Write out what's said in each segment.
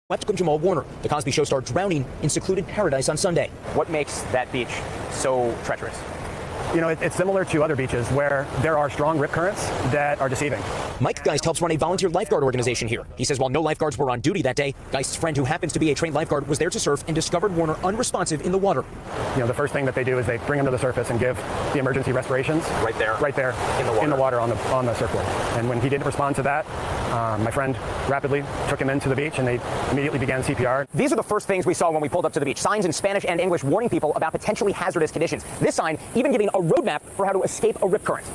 Malcolm-Jamal Warner, the Cosby Show star, drowning in secluded paradise on Sunday. What makes that beach so treacherous? You know, it's similar to other beaches where there are strong rip currents that are deceiving. Mike Geist helps run a volunteer lifeguard organization here. He says while no lifeguards were on duty that day, Geist's friend, who happens to be a trained lifeguard, was there to surf and discovered Warner unresponsive in the water. You know, the first thing that they do is they bring him to the surface and give the emergency respirations. Right there in the water on the surfboard. And when he didn't respond to that, my friend rapidly took him into the beach and they immediately began CPR. These are the first things we saw when we pulled up to the beach. Signs in Spanish and English warning people about potentially hazardous conditions. This sign even giving a roadmap for how to escape a rip current.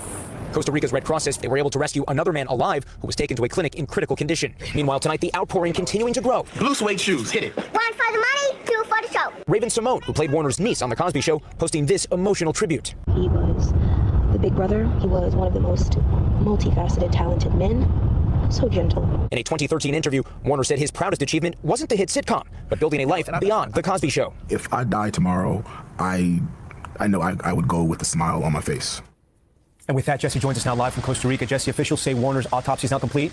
Costa Rica's Red Cross says they were able to rescue another man alive who was taken to a clinic in critical condition. Meanwhile, tonight, the outpouring continuing to grow. Blue suede shoes, hit it. One for the money, two for the show. Raven Simone, who played Warner's niece on The Cosby Show, posting this emotional tribute. He was the big brother. He was one of the most multifaceted, talented men. So gentle. In a 2013 interview, Warner said his proudest achievement wasn't to hit sitcom, but building a life beyond The Cosby Show. If I die tomorrow, I know I would go with a smile on my face. And with that, Jesse joins us now live from Costa Rica. Jesse, officials say Warner's autopsy is now complete.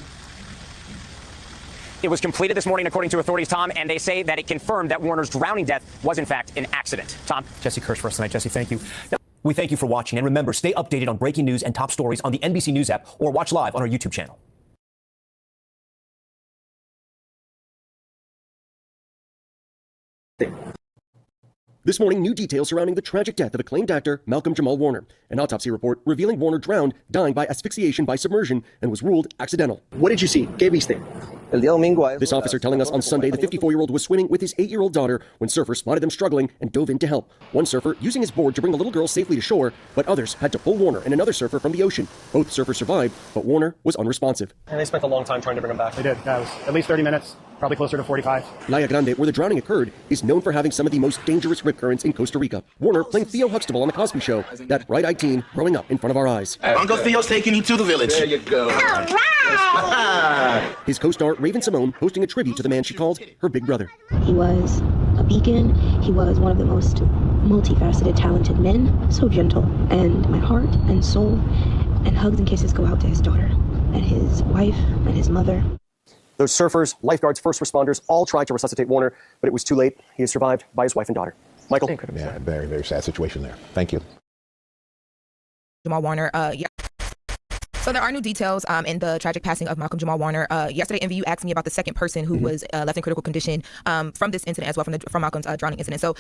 It was completed this morning, according to authorities, Tom, and they say that it confirmed that Warner's drowning death was, in fact, an accident. Tom? Jesse Kirsch for us tonight. Jesse, thank you. We thank you for watching. And remember, stay updated on breaking news and top stories on the NBC News app or watch live on our YouTube channel. This morning, new details surrounding the tragic death of acclaimed actor Malcolm-Jamal Warner. An autopsy report revealing Warner drowned, dying by asphyxiation by submersion, and was ruled accidental. What did you see? ¿Qué viste? This officer telling us on Sunday the 54-year-old was swimming with his 8-year-old daughter when surfers spotted them struggling and dove in to help. One surfer using his board to bring the little girl safely to shore, but others had to pull Warner and another surfer from the ocean. Both surfers survived, but Warner was unresponsive. And they spent a long time trying to bring him back. They did. That was at least 30 minutes, probably closer to 45. Playa Grande, where the drowning occurred, is known for having some of the most dangerous rip currents in Costa Rica. Warner playing Theo Huxtable on The Cosby Show, that bright-eyed teen growing up in front of our eyes. Uncle Theo's taking you to the village. There you go. All right. His co-star Raven Simone posting a tribute to the man she called her big brother. He was a beacon. He was one of the most multifaceted, talented men. So gentle. And my heart and soul and hugs and kisses go out to his daughter and his wife and his mother. Those surfers, lifeguards, first responders all tried to resuscitate Warner, but it was too late. He is survived by his wife and daughter. Michael? Yeah, very, very sad situation there. Thank you. Jamal Warner, So there are new details in the tragic passing of Malcolm-Jamal Warner. Yesterday, MVU asked me about the second person who was left in critical condition from this incident as well, from Malcolm's drowning incident. So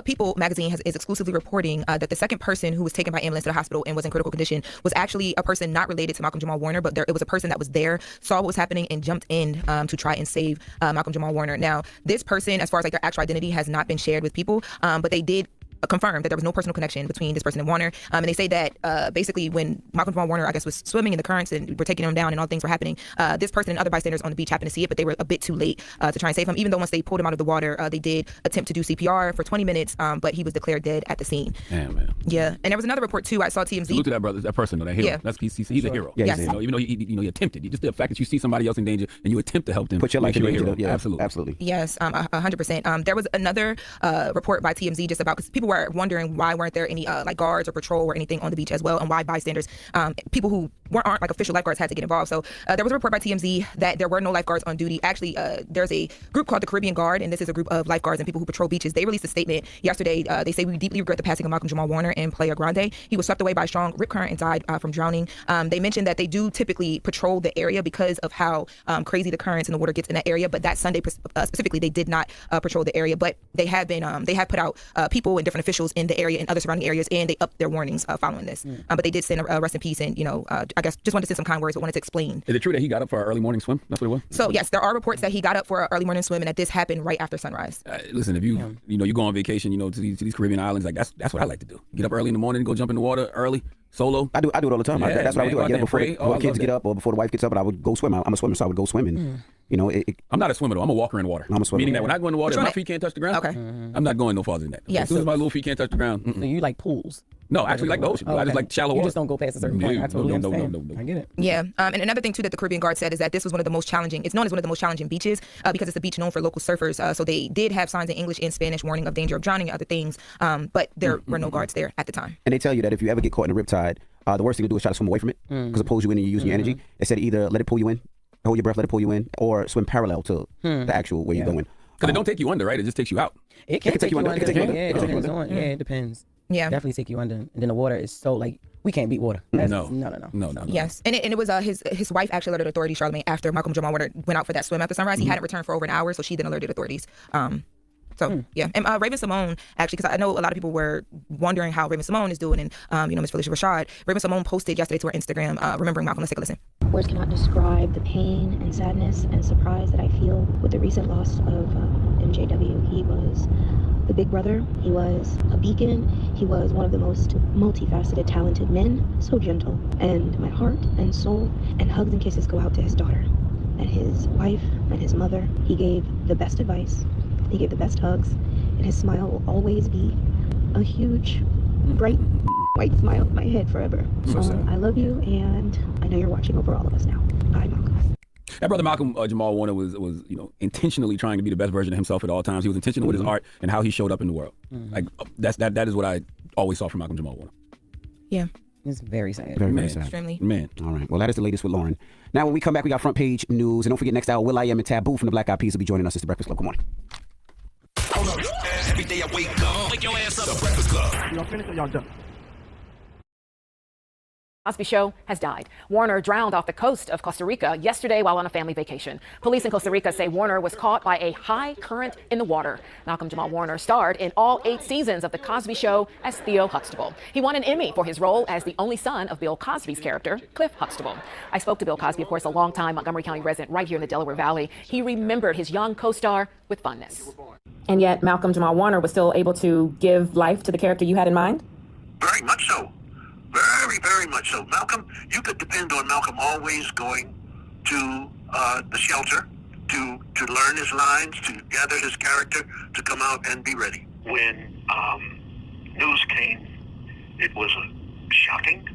People magazine is exclusively reporting that the second person who was taken by ambulance to the hospital and was in critical condition was actually a person not related to Malcolm-Jamal Warner, but it was a person that was there, saw what was happening, and jumped in to try and save Malcolm-Jamal Warner. Now, this person, as far as like their actual identity, has not been shared with people, but they did confirmed that there was no personal connection between this person and Warner. And they say that basically when Malcolm-Jamal Warner, I guess, was swimming in the currents and were taking him down and all things were happening, this person and other bystanders on the beach happened to see it, but they were a bit too late to try and save him. Even though once they pulled him out of the water, they did attempt to do CPR for 20 minutes, but he was declared dead at the scene. Damn, man. Yeah. And there was another report, too. I saw TMZ. Look at that brother, that person, that hero. Yeah. He's a hero. Yeah, yes. Even though he attempted. Just the fact that you see somebody else in danger and you attempt to help them. Put your life in danger. Yeah, absolutely. Yes, 100%. There was another report by TMZ just about, because people were wondering why weren't there any like guards or patrol or anything on the beach as well, and why bystanders, people who aren't like official lifeguards, had to get involved. So there was a report by TMZ that there were no lifeguards on duty. Actually, there's a group called the Caribbean Guard, and this is a group of lifeguards and people who patrol beaches. They released a statement yesterday. They say, "We deeply regret the passing of Malcolm-Jamal Warner in Playa Grande. He was swept away by a strong rip current and died from drowning." They mentioned that they do typically patrol the area because of how crazy the currents and the water gets in that area. But that Sunday specifically, they did not patrol the area. But they have been they have put out people and different officials in the area and other surrounding areas, and they upped their warnings following this. But they did send a rest in peace, and I guess just wanted to send some kind words, but wanted to explain. Is it true that he got up for an early morning swim? That's what it was? So yes, there are reports that he got up for an early morning swim, and that this happened right after sunrise. Listen, if you go on vacation, to these Caribbean islands, like that's what I like to do. Get up early in the morning, go jump in the water early, solo. I do it all the time. Yeah, that's what I would do. I get up before the kids get up or before the wife gets up, and I would go swim. I'm a swimmer, so I would go swimming. I'm not a swimmer though. I'm a walker in water. I'm a swimmer. Meaning that when I go in the water, if my feet can't touch the ground, okay, I'm not going no farther than that. Yeah, as soon as my little feet can't touch the ground. So you like pools? No, I actually like the ocean. I just like shallow water. You just don't go past a certain point. I totally understand. I get it. Yeah, and another thing too that the Caribbean Guard said is that this was one of the most challenging. It's known as one of the most challenging beaches because it's a beach known for local surfers. So they did have signs in English and Spanish warning of danger of drowning and other things. But there were no guards there at the time. And they tell you that if you ever get caught in a riptide, the worst thing to do is try to swim away from it because it pulls you in and you're using your energy. They said either let it pull you in hold your breath, let it pull you in, or swim parallel to the actual where you're going. Because it don't take you under, right? It just takes you out. It can take you under. It can take you under. Yeah, it depends on. Yeah, it depends. Yeah. Definitely take you under. And then the water is so, like, we can't beat water. No. Yes, and it was his wife actually alerted authorities, Charlamagne, after Malcolm-Jamal Warner went out for that swim after sunrise. He hadn't returned for over an hour, so she then alerted authorities. Yeah, and Raven-Symoné, actually, because I know a lot of people were wondering how Raven-Symoné is doing, and Miss Felicia Rashad. Raven-Symoné posted yesterday to her Instagram, remembering Malcolm. Let's take a listen. Words cannot describe the pain and sadness and surprise that I feel with the recent loss of MJW. He was the big brother. He was a beacon. He was one of the most multifaceted, talented men. So gentle. And my heart and soul and hugs and kisses go out to his daughter and his wife and his mother. He gave the best advice. He gave the best hugs. And his smile will always be a huge, bright, white smile on my head forever. I love you, and I know you're watching over all of us now. Bye, Malcolm. That brother Malcolm-Jamal Warner was intentionally trying to be the best version of himself at all times. He was intentional with his art and how he showed up in the world. Like that is what I always saw from Malcolm-Jamal Warner. Yeah. It's very sad. Very sad. Extremely. Man. All right. Well, that is the latest with Lauren. Now, when we come back, we got front page news. And don't forget, next hour, will.i.am and Taboo from the Black Eyed Peas will be joining us. It's the Breakfast Club. Good morning. Hold up. Every day I wake up, wake your ass up. The Breakfast Club. Y'all finished or y'all done? Cosby Show has died. Warner drowned off the coast of Costa Rica yesterday while on a family vacation. Police in Costa Rica say Warner was caught by a high current in the water. Malcolm-Jamal Warner starred in all 8 seasons of The Cosby Show as Theo Huxtable. He won an Emmy for his role as the only son of Bill Cosby's character, Cliff Huxtable. I spoke to Bill Cosby, of course, a longtime Montgomery County resident right here in the Delaware Valley. He remembered his young co-star with fondness. And yet Malcolm-Jamal Warner was still able to give life to the character you had in mind? Very much so. Very, very much so. Malcolm, you could depend on Malcolm always going to the shelter to learn his lines, to gather his character, to come out and be ready. When news came, it was shocking.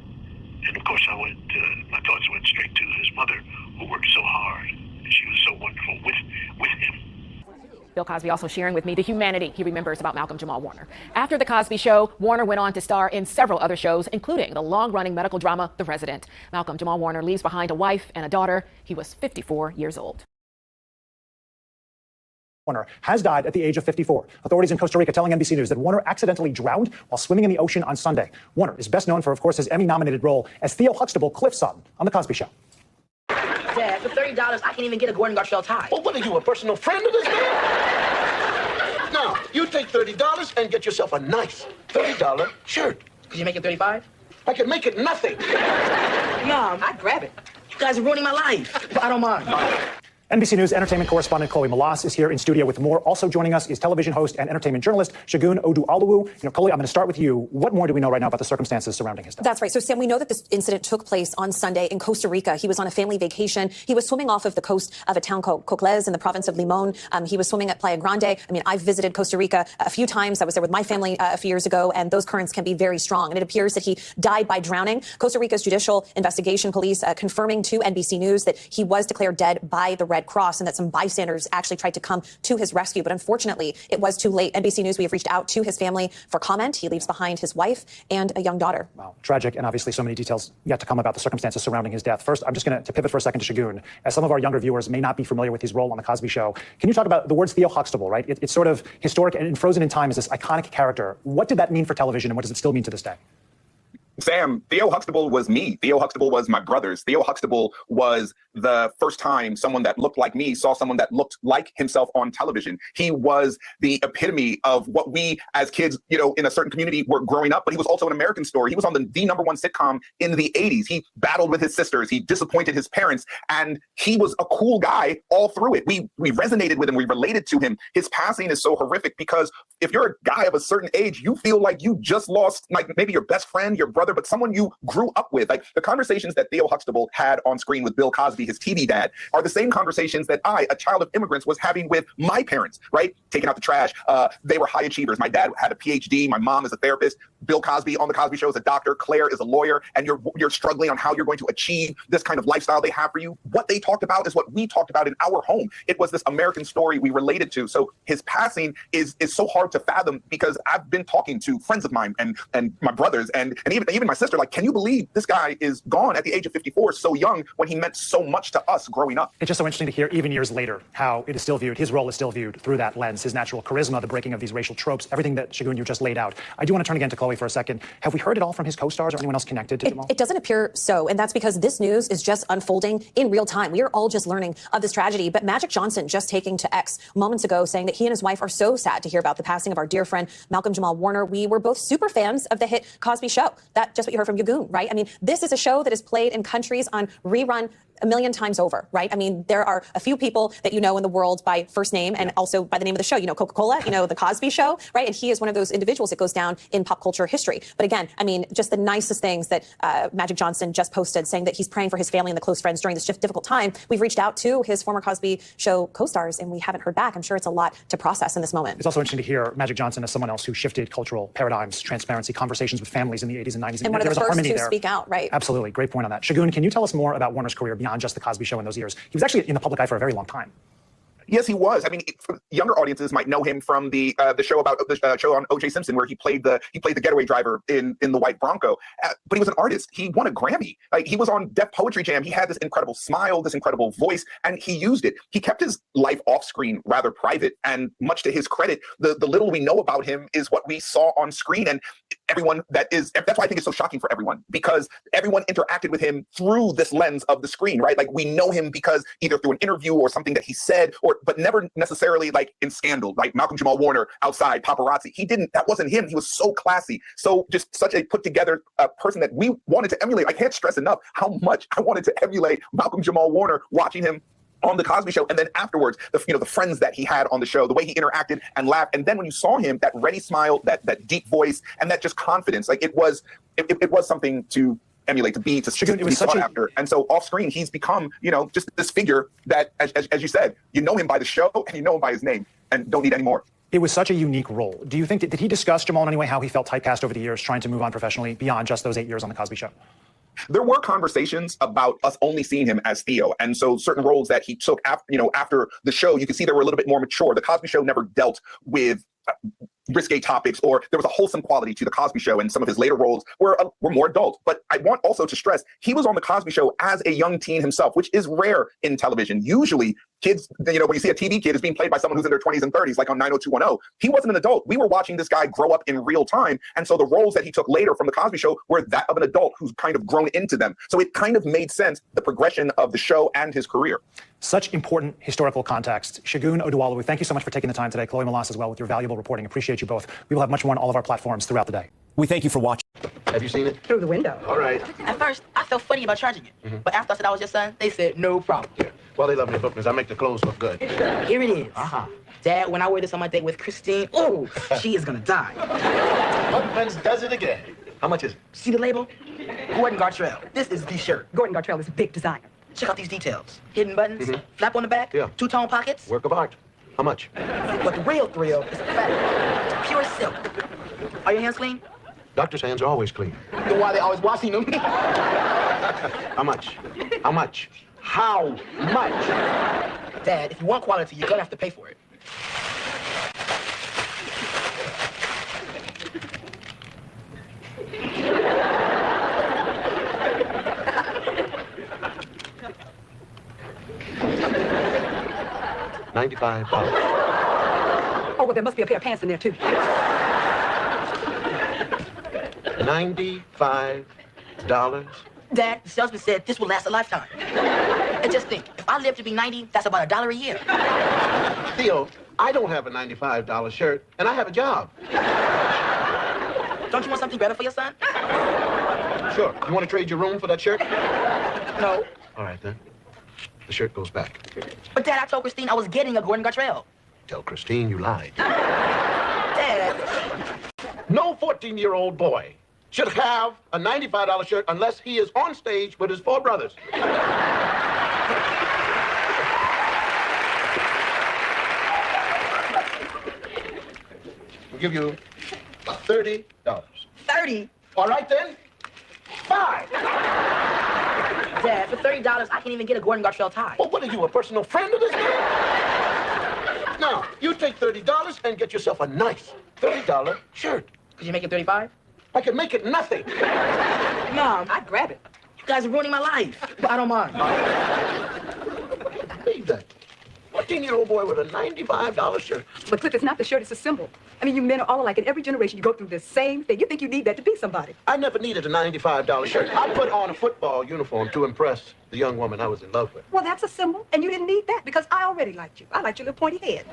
And of course, my thoughts went straight to his mother, who worked so hard. She was so wonderful with him. Bill Cosby also sharing with me the humanity he remembers about Malcolm-Jamal Warner. After The Cosby Show, Warner went on to star in several other shows, including the long-running medical drama The Resident. Malcolm-Jamal Warner leaves behind a wife and a daughter. He was 54 years old. Warner has died at the age of 54. Authorities in Costa Rica telling NBC News that Warner accidentally drowned while swimming in the ocean on Sunday. Warner is best known for, of course, his Emmy-nominated role as Theo Huxtable, Cliff's son, on The Cosby Show. Dad, for $30, I can't even get a Gordon Gartrell tie. Well, what are you, a personal friend of this man? Now, you take $30 and get yourself a nice $30 shirt. Could you make it 35? I can make it nothing. Mom, I'd grab it. You guys are ruining my life, but I don't mind. NBC News entertainment correspondent Chloe Malas is here in studio with more. Also joining us is television host and entertainment journalist Shagun Oduoluwu. Chloe, I'm going to start with you. What more do we know right now about the circumstances surrounding his death? That's right. So, Sam, we know that this incident took place on Sunday in Costa Rica. He was on a family vacation. He was swimming off of the coast of a town called Cocles in the province of Limon. He was swimming at Playa Grande. I mean, I've visited Costa Rica a few times. I was there with my family a few years ago, and those currents can be very strong. And it appears that he died by drowning. Costa Rica's Judicial Investigation Police confirming to NBC News that he was declared dead by the Red Cross and that some bystanders actually tried to come to his rescue. But unfortunately, it was too late. NBC News, we have reached out to his family for comment. He leaves behind his wife and a young daughter. Wow. Tragic, and obviously so many details yet to come about the circumstances surrounding his death. First, I'm just going to pivot for a second to Shagun. As some of our younger viewers may not be familiar with his role on The Cosby Show, can you talk about the words Theo Huxtable, right? It's sort of historic and frozen in time as this iconic character. What did that mean for television, and what does it still mean to this day? Sam, Theo Huxtable was me. Theo Huxtable was my brothers. Theo Huxtable was the first time someone that looked like me saw someone that looked like himself on television. He was the epitome of what we as kids, in a certain community were growing up, but he was also an American story. He was on the #1 sitcom in the 80s. He battled with his sisters. He disappointed his parents, and he was a cool guy all through it. We resonated with him. We related to him. His passing is so horrific because if you're a guy of a certain age, you feel like you just lost like maybe your best friend, your brother, but someone you grew up with. Like the conversations that Theo Huxtable had on screen with Bill Cosby, his TV dad, are the same conversations that I, a child of immigrants, was having with my parents, right? Taking out the trash. They were high achievers. My dad had a PhD. My mom is a therapist. Bill Cosby on the Cosby Show is a doctor, Claire is a lawyer, and you're struggling on how you're going to achieve this kind of lifestyle they have for you. What they talked about is what we talked about in our home. It was this American story we related to. So his passing is so hard to fathom, because I've been talking to friends of mine and my brothers and even my sister, like, can you believe this guy is gone at the age of 54, so young, when he meant so much to us growing up? It's just so interesting to hear, even years later, how it is still viewed, his role is still viewed through that lens, his natural charisma, the breaking of these racial tropes, everything that, Shagun, you just laid out. I do want to turn again to Chloe for a second. Have we heard it all from his co-stars or anyone else connected to Jamal? It doesn't appear so, and that's because this news is just unfolding in real time. We are all just learning of this tragedy, but Magic Johnson just taking to X moments ago saying that he and his wife are so sad to hear about the passing of our dear friend Malcolm-Jamal Warner. We were both super fans of the hit Cosby Show. That's just what you heard from Yagoon, right? I mean, this is a show that is played in countries on rerun a million times over, right? I mean, there are a few people that you know in the world by first name and also by the name of the show. You know Coca-Cola, you know the Cosby Show, right? And he is one of those individuals that goes down in pop culture history. But again, I mean, just the nicest things that Magic Johnson just posted, saying that he's praying for his family and the close friends during this difficult time. We've reached out to his former Cosby Show co-stars, and we haven't heard back. I'm sure it's a lot to process in this moment. It's also interesting to hear Magic Johnson as someone else who shifted cultural paradigms, transparency, conversations with families in the 80s and 90s. And one of the first to speak out, right? Absolutely. Great point on that. Shagun, can you tell us more about Warner's career beyond just the Cosby Show in those years? He was actually in the public eye for a very long time. Yes, he was. I mean, younger audiences might know him from the show about the show on O.J. Simpson, where he played the getaway driver in the white Bronco. But he was an artist. He won a Grammy. Like, he was on Def Poetry Jam. He had this incredible smile, this incredible voice, and he used it. He kept his life off screen rather private, and much to his credit, the little we know about him is what we saw on screen. And that's why I think it's so shocking for everyone, because everyone interacted with him through this lens of the screen, right? Like, we know him because either through an interview or something that he said, but never necessarily like in scandal, like Malcolm-Jamal Warner outside, paparazzi. That wasn't him. He was so classy. So just such a put together person that we wanted to emulate. I can't stress enough how much I wanted to emulate Malcolm-Jamal Warner, watching him on the Cosby Show, and then afterwards, the friends that he had on the show, the way he interacted and laughed, and then when you saw him, that ready smile, that deep voice, and that just confidence, like it was something to emulate, to be sought after. And so off screen, he's become, just this figure that, as you said, you know him by the show and you know him by his name, and don't need any more. It was such a unique role. Do you think, did he discuss, Jamal, in any way how he felt typecast over the years, trying to move on professionally beyond just those 8 years on the Cosby Show? There were conversations about us only seeing him as Theo. And so certain roles that he took after the show, you could see they were a little bit more mature. The Cosby Show never dealt with risque topics, or there was a wholesome quality to the Cosby Show, and some of his later roles were more adult. But I want also to stress, he was on the Cosby Show as a young teen himself, which is rare in television. Usually kids, when you see a TV kid is being played by someone who's in their 20s and 30s, like on 90210. He wasn't an adult. We were watching this guy grow up in real time. And so the roles that he took later from the Cosby Show were that of an adult who's kind of grown into them. So it kind of made sense, the progression of the show and his career. Such important historical context. Shagun Oduwalu, thank you so much for taking the time today. Chloe Malas as well, with your valuable reporting. Appreciate you both. We will have much more on all of our platforms throughout the day. We thank you for watching. Have you seen it? Through the window. All right. At first, I felt funny about charging it. But after I said I was your son, they said no problem. Yeah. Well, they love me because I make the clothes look good. Here it is. Dad, when I wear this on my date with Christine, oh, she is gonna die. Buttons does it again. How much is it? See the label? Gordon Gartrell. This is the shirt. Gordon Gartrell is a big designer. Check out these details. Hidden buttons, flap on the back, two-tone pockets. Work of art. How much? But the real thrill is the fabric. It's pure silk. Are your hands clean? Doctor's hands are always clean. Then why are they always washing them? How much? How much? How much? Dad, if you want quality, you're gonna have to pay for it. $95. Oh, well, there must be a pair of pants in there, too. $95. Dad, the salesman said this will last a lifetime. And just think, if I live to be 90, that's about $1 a year. Theo, I don't have a $95 shirt, and I have a job. Don't you want something better for your son? Sure. You want to trade your room for that shirt? No. All right, then. The shirt goes back. But, Dad, I told Christine I was getting a Gordon Gartrell. Tell Christine you lied. Dad. No 14-year-old boy should have a $95 shirt unless he is on stage with his 4 brothers. I'll give you $30. 30? 30. All right, then. 5. Dad, for $30, I can't even get a Gordon Gartrell tie. Well, what are you, a personal friend of this man? Now, you take $30 and get yourself a nice $30 shirt. Could you make it 35? I can make it nothing. Mom, I'd grab it. You guys are ruining my life. But I don't mind. Leave that. 14-year-old boy with a $95 shirt. But Cliff, it's not the shirt, it's a symbol. I mean, you men are all alike. In every generation, you go through the same thing. You think you need that to be somebody. I never needed a $95 shirt. I put on a football uniform to impress the young woman I was in love with. Well, that's a symbol, and you didn't need that because I already liked you. I liked your little pointy head.